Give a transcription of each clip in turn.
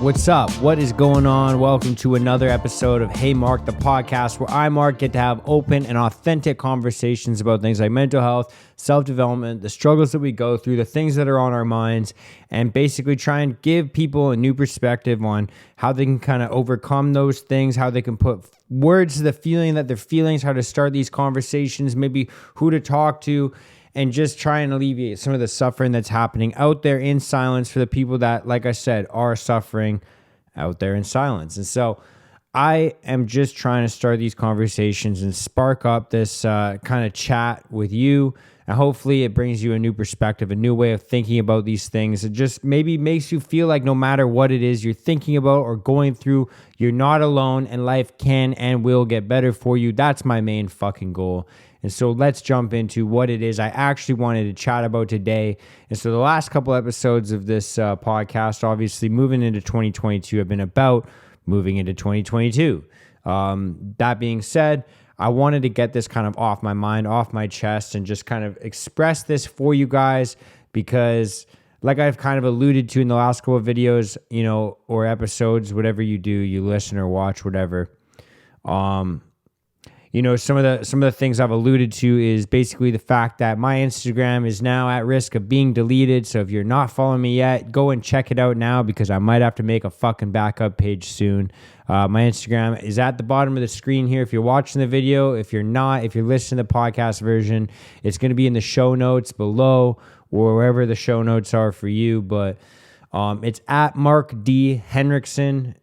What's up? What is going on? Welcome to another episode of Hey Mark, the podcast where I, Mark, get to have open and authentic conversations about things like mental health, self-development, the struggles that we go through, the things that are on our minds, and basically try and give people a new perspective on how they can kind of overcome those things, how they can put words to the feeling that they're feeling, how to start these conversations, maybe who to talk to, and just try and alleviate some of the suffering that's happening out there in silence for the people that, like I said, are suffering out there in silence. And so I am just trying to start these conversations and spark up this kind of chat with you. And hopefully it brings you a new perspective, a new way of thinking about these things. It just maybe makes you feel like no matter what it is you're thinking about or going through, you're not alone and life can and will get better for you. That's my main fucking goal. And so let's jump into what it is I actually wanted to chat about today. And so the last couple episodes of this podcast, obviously moving into 2022, have been about moving into 2022. That being said, I wanted to get this kind of off my mind, off my chest, and just kind of express this for you guys because, like I've kind of alluded to in the last couple of videos, you know, or episodes, whatever you do, you listen or watch, whatever. You know, some of the things I've alluded to is basically the fact that my Instagram is now at risk of being deleted. So if you're not following me yet, go and check it out now because I might have to make a fucking backup page soon. My Instagram is at the bottom of the screen here if you're watching the video. If you're not, if you're listening to the podcast version, it's going to be in the show notes below or wherever the show notes are for you. But it's at Mark D. Henriksen.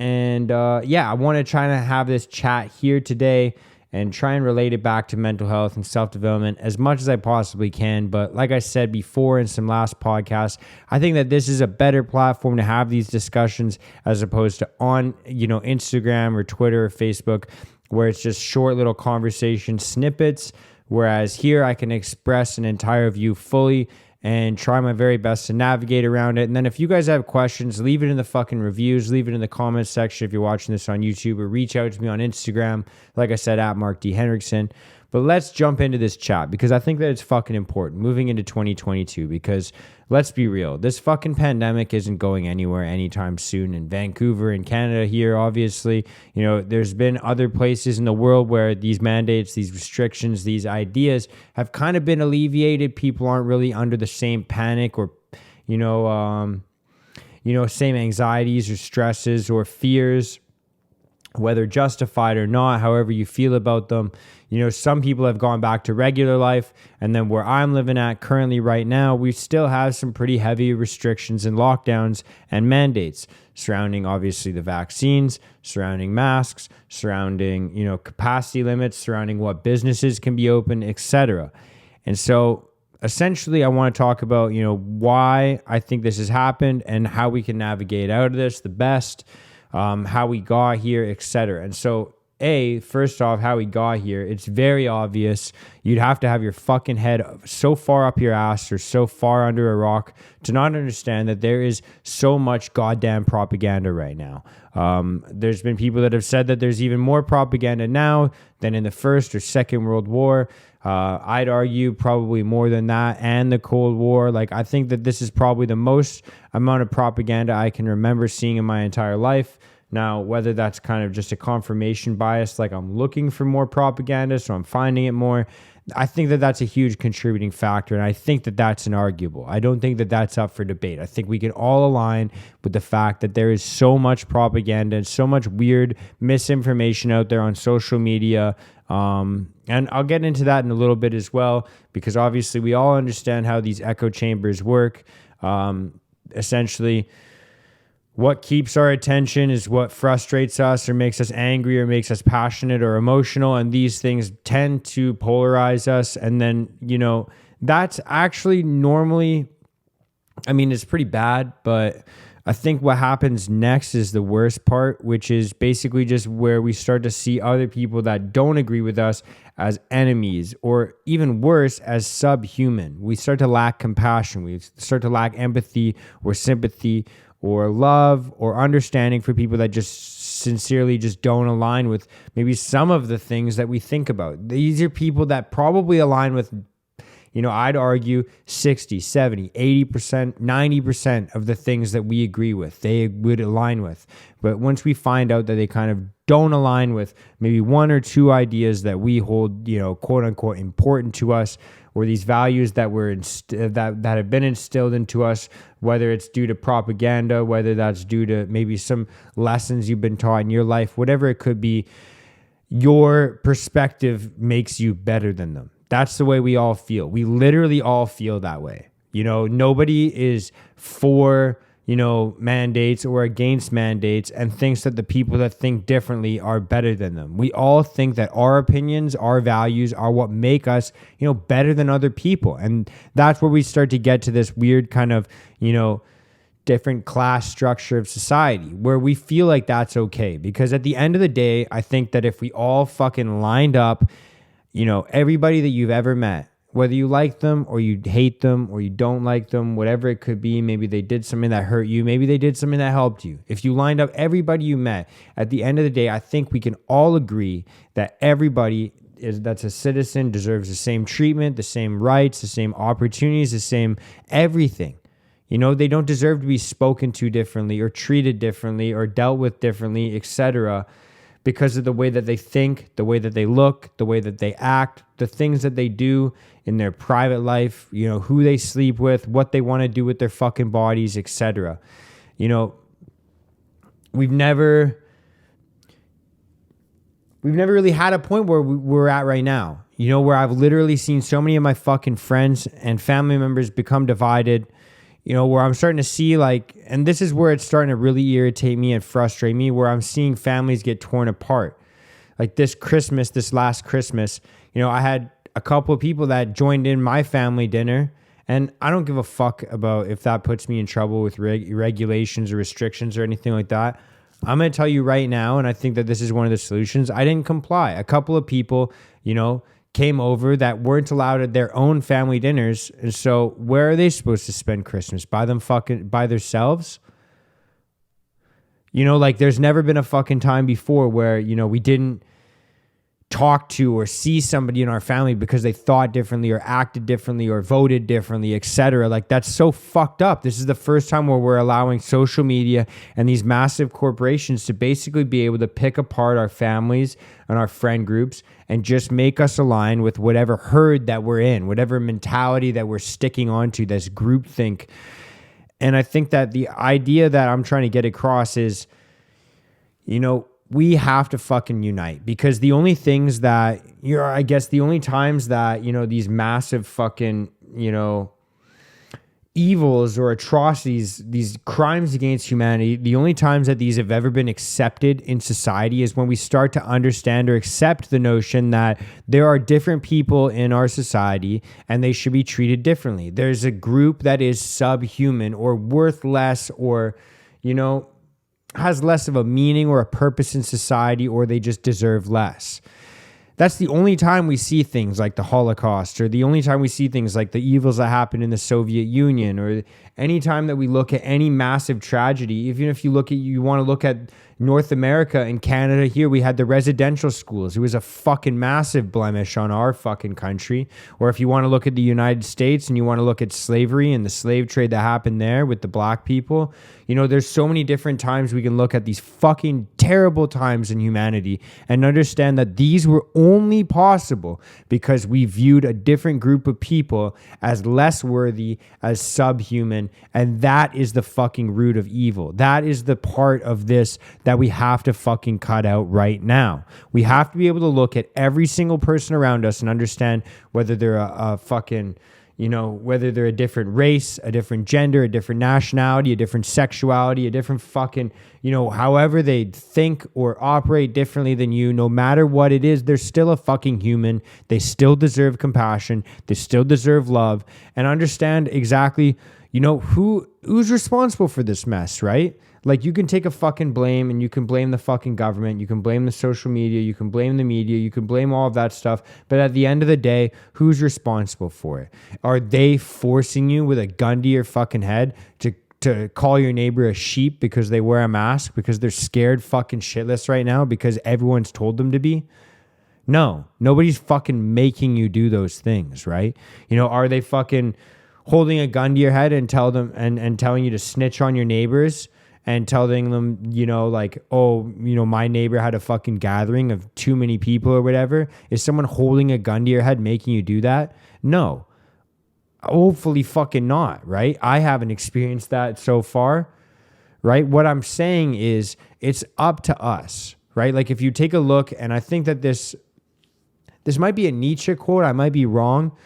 And I want to try to have this chat here today and try and relate it back to mental health and self-development as much as I possibly can. But like I said before in some last podcasts, I think that this is a better platform to have these discussions as opposed to on, Instagram or Twitter or Facebook, where it's just short little conversation snippets. Whereas here I can express an entire view fully and try my very best to navigate around it. And then if you guys have questions, leave it in the fucking reviews, leave it in the comments section if you're watching this on YouTube, or reach out to me on Instagram, like I said, at Mark D. Henriksen. But let's jump into this chat because I think that it's fucking important moving into 2022 because let's be real, this fucking pandemic isn't going anywhere anytime soon. In Vancouver, in Canada here, obviously, there's been other places in the world where these mandates, these restrictions, these ideas have kind of been alleviated. People aren't really under the same panic or, same anxieties or stresses or fears, whether justified or not, however you feel about them. Some people have gone back to regular life, and then where I'm living at currently right now, we still have some pretty heavy restrictions and lockdowns and mandates surrounding, obviously, the vaccines, surrounding masks, surrounding, capacity limits, surrounding what businesses can be open, etc. And so essentially, I want to talk about, why I think this has happened and how we can navigate out of this the best, how we got here, etc. And so, first off, how we got here, it's very obvious. You'd have to have your fucking head so far up your ass or so far under a rock to not understand that there is so much goddamn propaganda right now. There's been people that have said that there's even more propaganda now than in the First or Second World War. I'd argue probably more than that and the Cold War. Like, I think that this is probably the most amount of propaganda I can remember seeing in my entire life. Now, whether that's kind of just a confirmation bias, like I'm looking for more propaganda, so I'm finding it more, I think that that's a huge contributing factor, and I think that that's inarguable. I don't think that that's up for debate. I think we can all align with the fact that there is so much propaganda and so much weird misinformation out there on social media, and I'll get into that in a little bit as well, because obviously we all understand how these echo chambers work. Essentially, what keeps our attention is what frustrates us or makes us angry or makes us passionate or emotional. And these things tend to polarize us. And then, that's actually normally, it's pretty bad, but I think what happens next is the worst part, which is basically just where we start to see other people that don't agree with us as enemies, or even worse, as subhuman. We start to lack compassion. We start to lack empathy or sympathy or love or understanding for people that just sincerely just don't align with maybe some of the things that we think about. These are people that probably align with I'd argue 60, 70, 80%, 90% of the things that we agree with, they would align with. But once we find out that they kind of don't align with maybe one or two ideas that we hold, quote unquote, important to us, or these values that were that have been instilled into us, whether it's due to propaganda, whether that's due to maybe some lessons you've been taught in your life, whatever it could be, your perspective makes you better than them. That's the way we all feel. We literally all feel that way. Nobody is for mandates or against mandates and thinks that the people that think differently are better than them. We all think that our opinions, our values are what make us, better than other people. And that's where we start to get to this weird kind of, different class structure of society where we feel like that's okay. Because at the end of the day, I think that if we all fucking lined up, everybody that you've ever met, whether you like them or you hate them or you don't like them, whatever it could be, maybe they did something that hurt you, maybe they did something that helped you. If you lined up everybody you met, at the end of the day, I think we can all agree that everybody that's a citizen deserves the same treatment, the same rights, the same opportunities, the same everything. They don't deserve to be spoken to differently or treated differently or dealt with differently, etc., because of the way that they think, the way that they look, the way that they act, the things that they do in their private life, who they sleep with, what they want to do with their fucking bodies, etc. We've never really had a point where we're at right now, where I've literally seen so many of my fucking friends and family members become divided, where I'm starting to see and this is where it's starting to really irritate me and frustrate me, where I'm seeing families get torn apart. Like this last Christmas, I had a couple of people that joined in my family dinner, and I don't give a fuck about if that puts me in trouble with regulations or restrictions or anything like that. I'm going to tell you right now, and I think that this is one of the solutions. I didn't comply. A couple of people, came over that weren't allowed at their own family dinners. And so where are they supposed to spend Christmas? By themselves? There's never been a fucking time before where, we didn't talk to or see somebody in our family because they thought differently or acted differently or voted differently, etc. That's so fucked up. This is the first time where we're allowing social media and these massive corporations to basically be able to pick apart our families and our friend groups and just make us align with whatever herd that we're in, whatever mentality that we're sticking onto, this groupthink. And I think that the idea that I'm trying to get across is, we have to fucking unite, because the only things that the only times that, these massive fucking, evils or atrocities, these crimes against humanity, the only times that these have ever been accepted in society is when we start to understand or accept the notion that there are different people in our society and they should be treated differently. There's a group that is subhuman or worth less or, has less of a meaning or a purpose in society, or they just deserve less. That's the only time we see things like the Holocaust, or the only time we see things like the evils that happened in the Soviet Union, or any time that we look at any massive tragedy. Even if you want to look at North America and Canada here, we had the residential schools. It was a fucking massive blemish on our fucking country. Or if you want to look at the United States and you want to look at slavery and the slave trade that happened there with the black people, there's so many different times we can look at these fucking terrible times in humanity and understand that these were only possible because we viewed a different group of people as less worthy, as subhuman, and that is the fucking root of evil. That is the part of this that we have to fucking cut out right now. We have to be able to look at every single person around us and understand whether they're a fucking, whether they're a different race, a different gender, a different nationality, a different sexuality, a different fucking, however they think or operate differently than you, no matter what it is, they're still a fucking human. They still deserve compassion. They still deserve love, and understand exactly, who's responsible for this mess, right? You can take a fucking blame, and you can blame the fucking government, you can blame the social media, you can blame the media, you can blame all of that stuff. But at the end of the day, who's responsible for it? Are they forcing you with a gun to your fucking head to call your neighbor a sheep because they wear a mask, because they're scared fucking shitless right now because everyone's told them to be? No, nobody's fucking making you do those things, right? Are they fucking holding a gun to your head and telling you to snitch on your neighbors and telling them, like, oh, my neighbor had a fucking gathering of too many people or whatever? Is someone holding a gun to your head making you do that? No. Hopefully fucking not, right? I haven't experienced that so far, right? What I'm saying is it's up to us, right? Like if you take a look, and I think that this might be a Nietzsche quote, I might be wrong,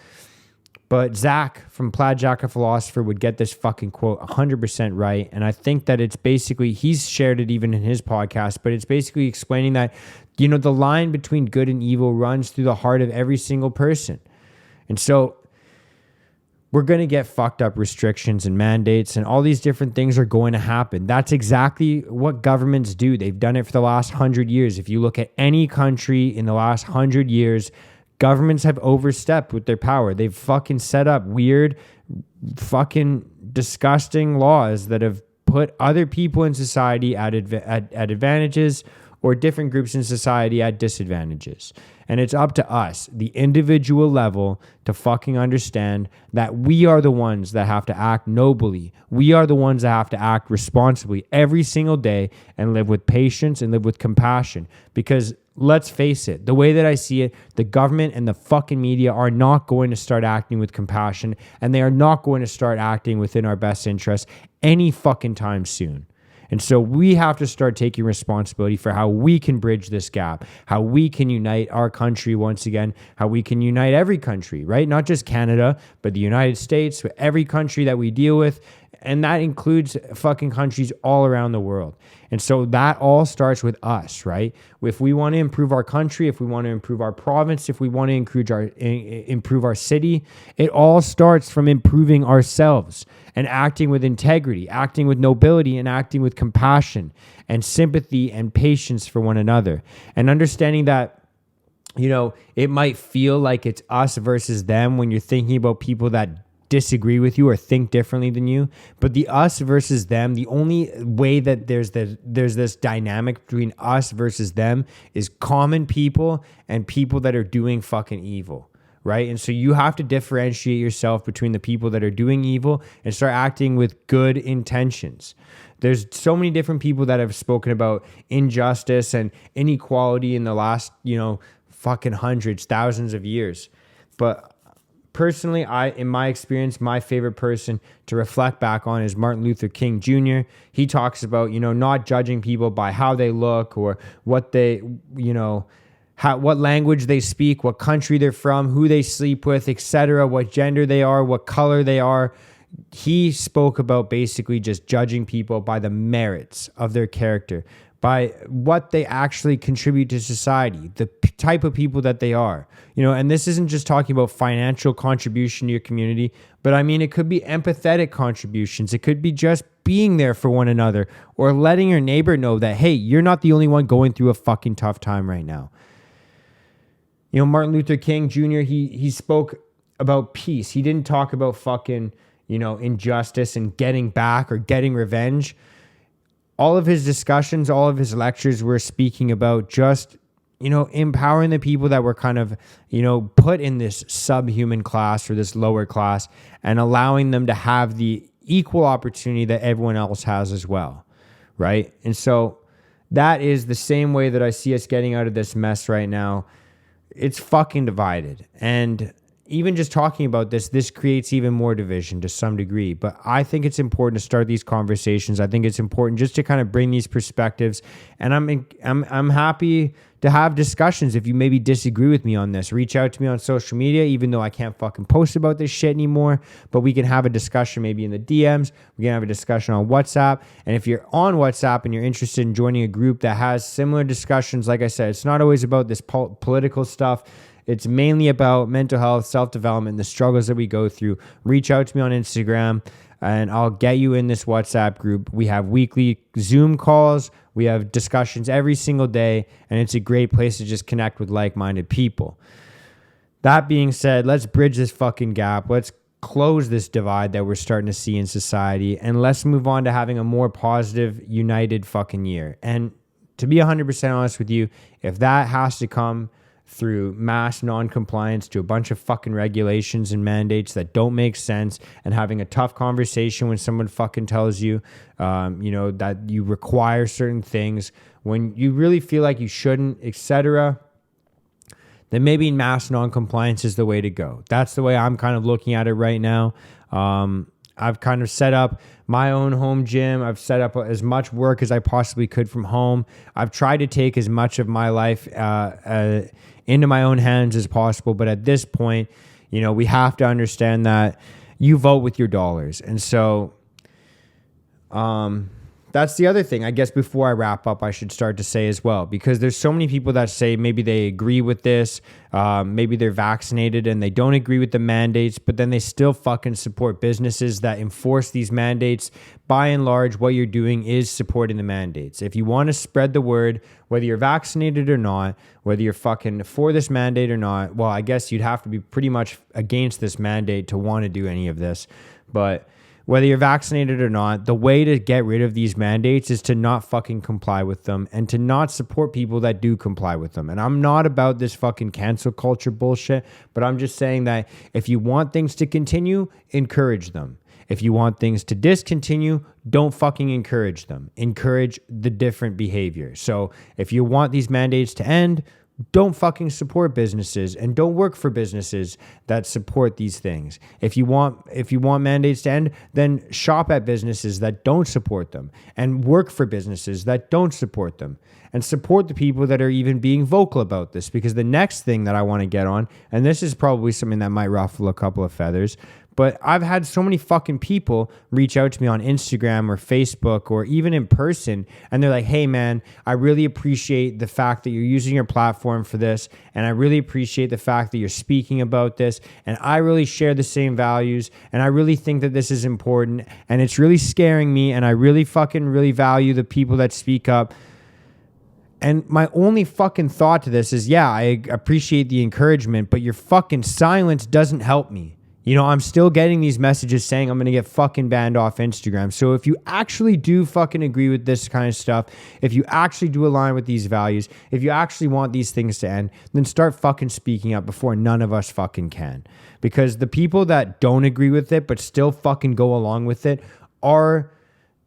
but Zach from Plaid Jacket Philosopher would get this fucking quote 100% right. And I think that it's basically, he's shared it even in his podcast, but it's basically explaining that, the line between good and evil runs through the heart of every single person. And so we're going to get fucked up restrictions and mandates, and all these different things are going to happen. That's exactly what governments do. They've done it for the last 100 years. If you look at any country in the last 100 years, governments have overstepped with their power. They've fucking set up weird, fucking disgusting laws that have put other people in society at advantages, or different groups in society at disadvantages. And it's up to us, the individual level, to fucking understand that we are the ones that have to act nobly. We are the ones that have to act responsibly every single day and live with patience and live with compassion. Because let's face it, the way that I see it, the government and the fucking media are not going to start acting with compassion, and they are not going to start acting within our best interests any fucking time soon. And so we have to start taking responsibility for how we can bridge this gap, how we can unite our country once again, how we can unite every country, right? Not just Canada, but the United States, every country that we deal with. And that includes fucking countries all around the world. And so that all starts with us, right? If we want to improve our country, if we want to improve our province, if we want to improve our city, it all starts from improving ourselves and acting with integrity, acting with nobility, and acting with compassion and sympathy and patience for one another. And understanding that, it might feel like it's us versus them when you're thinking about people that disagree with you or think differently than you, but the us versus them, the only way that there's this dynamic between us versus them is common people and people that are doing fucking evil, right? And so you have to differentiate yourself between the people that are doing evil and start acting with good intentions. There's so many different people that have spoken about injustice and inequality in the last, fucking hundreds, thousands of years. But personally, in my experience, my favorite person to reflect back on is Martin Luther King Jr. He talks about, not judging people by how they look or what they, what language they speak, what country they're from, who they sleep with, etc., what gender they are, what color they are. He spoke about basically just judging people by the merits of their character, by what they actually contribute to society, the type of people that they are. And this isn't just talking about financial contribution to your community, but I mean, it could be empathetic contributions. It could be just being there for one another or letting your neighbor know that, hey, you're not the only one going through a fucking tough time right now. Martin Luther King Jr., he spoke about peace. He didn't talk about fucking, injustice and getting back or getting revenge. All of his discussions, all of his lectures were speaking about just, empowering the people that were kind of, put in this subhuman class or this lower class and allowing them to have the equal opportunity that everyone else has as well, right? And so that is the same way that I see us getting out of this mess right now. It's fucking divided. And even just talking about this creates even more division to some degree. But I think it's important to start these conversations. I think it's important just to kind of bring these perspectives. And I'm happy to have discussions. If you maybe disagree with me on this, reach out to me on social media, even though I can't fucking post about this shit anymore. But we can have a discussion maybe in the DMs. We can have a discussion on WhatsApp. And if you're on WhatsApp and you're interested in joining a group that has similar discussions, like I said, it's not always about this political stuff. It's mainly about mental health, self-development, the struggles that we go through. Reach out to me on Instagram and I'll get you in this WhatsApp group. We have weekly Zoom calls. We have discussions every single day, and it's a great place to just connect with like-minded people. That being said, let's bridge this fucking gap. Let's close this divide that we're starting to see in society, and let's move on to having a more positive, united fucking year. And to be 100% honest with you, if that has to come through mass non-compliance to a bunch of fucking regulations and mandates that don't make sense, and having a tough conversation when someone fucking tells you, that you require certain things when you really feel like you shouldn't, etc., then maybe mass non-compliance is the way to go. That's the way I'm kind of looking at it right now. I've kind of set up my own home gym. I've set up as much work as I possibly could from home. I've tried to take as much of my life into my own hands as possible. But at this point, we have to understand that you vote with your dollars. And so that's the other thing, I guess, before I wrap up, I should start to say as well, because there's so many people that say maybe they agree with this, maybe they're vaccinated and they don't agree with the mandates, but then they still fucking support businesses that enforce these mandates. By and large, what you're doing is supporting the mandates. If you want to spread the word, whether you're vaccinated or not, whether you're fucking for this mandate or not, well, I guess you'd have to be pretty much against this mandate to want to do any of this. But whether you're vaccinated or not, the way to get rid of these mandates is to not fucking comply with them and to not support people that do comply with them. And I'm not about this fucking cancel culture bullshit, but I'm just saying that if you want things to continue, encourage them. If you want things to discontinue, don't fucking encourage them. Encourage the different behavior. So if you want these mandates to end, don't fucking support businesses and don't work for businesses that support these things. If you want mandates to end, then shop at businesses that don't support them and work for businesses that don't support them, and support the people that are even being vocal about this. Because the next thing that I want to get on, and this is probably something that might ruffle a couple of feathers, but I've had so many fucking people reach out to me on Instagram or Facebook or even in person, and they're like, hey man, I really appreciate the fact that you're using your platform for this, and I really appreciate the fact that you're speaking about this, and I really share the same values, and I really think that this is important, and it's really scaring me, and I really value the people that speak up. And my only fucking thought to this is, yeah, I appreciate the encouragement, but your fucking silence doesn't help me. I'm still getting these messages saying I'm going to get fucking banned off Instagram. So if you actually do fucking agree with this kind of stuff, if you actually do align with these values, if you actually want these things to end, then start fucking speaking up before none of us fucking can. Because the people that don't agree with it but still fucking go along with it are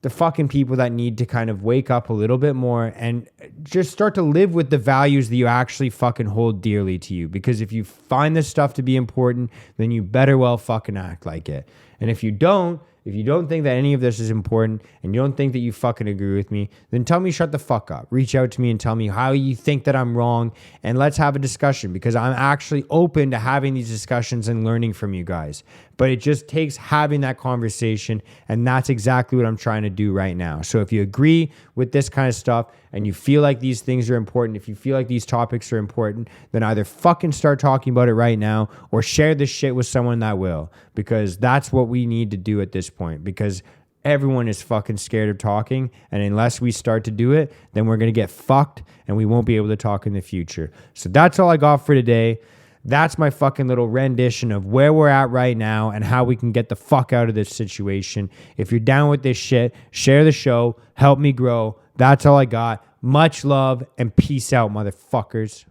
the fucking people that need to kind of wake up a little bit more and just start to live with the values that you actually fucking hold dearly to you. Because if you find this stuff to be important, then you better well fucking act like it. And if you don't think that any of this is important and you don't think that you fucking agree with me, then tell me shut the fuck up. Reach out to me and tell me how you think that I'm wrong, and let's have a discussion, because I'm actually open to having these discussions and learning from you guys. But it just takes having that conversation, and that's exactly what I'm trying to do right now. So if you agree with this kind of stuff and you feel like these things are important, if you feel like these topics are important, then either fucking start talking about it right now or share this shit with someone that will, because that's what we need to do at this point, because everyone is fucking scared of talking, and unless we start to do it, then we're going to get fucked and we won't be able to talk in the future. So that's all I got for today. That's my fucking little rendition of where we're at right now and how we can get the fuck out of this situation. If you're down with this shit, share the show, help me grow. That's all I got. Much love and peace out, motherfuckers.